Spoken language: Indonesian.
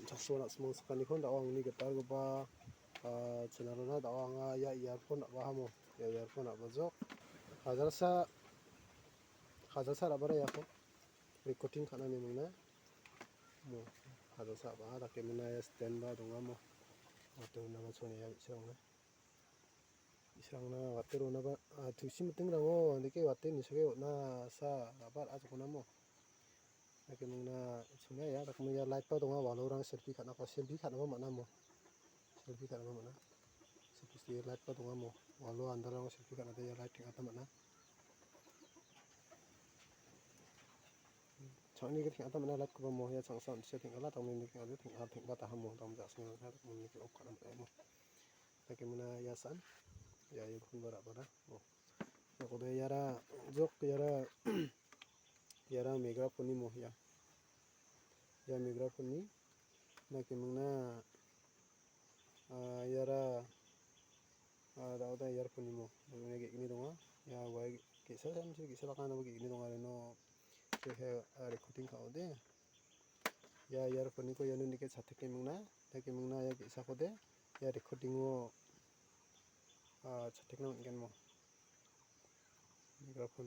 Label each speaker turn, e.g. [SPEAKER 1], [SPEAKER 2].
[SPEAKER 1] Saksona semua sekali kon dawang ni getar ba cenarona dawang ya earphone ba hamo ya earphone ba jok hajarsa abara ya ko recording kana ni mungna mo hajarsa ba da ke muna ya stand ba donga mo atau na chone ya isangna watero na ba tusim tingrango ndike watte ni sege na sa abar ajkona mo Lagi mungna chune ya dak mungya light pa donga walo rang selfie khana mana mo selfie khana mana selfie light pa donga mo walo andar rang selfie khana de ya light thingata mana changni ke thingata mana light ko mo ya changsa setting ala tamni ni ke thing ba ta hamo tam ja sing ha mungni ke ok khana mo lagi muna ya san ya yukun bara mo ko de yara jok yara megaphone ni mo ya megaphone ni lagi mungna yara da earphone ni mo ne ge ni donga ya wai ke sa kana ge ni donga no ke recording ka ode ya earphone ni ko ya ni ke sathe ke mungna ya ke sa ko de ya recording o sathe na ngen mo megaphone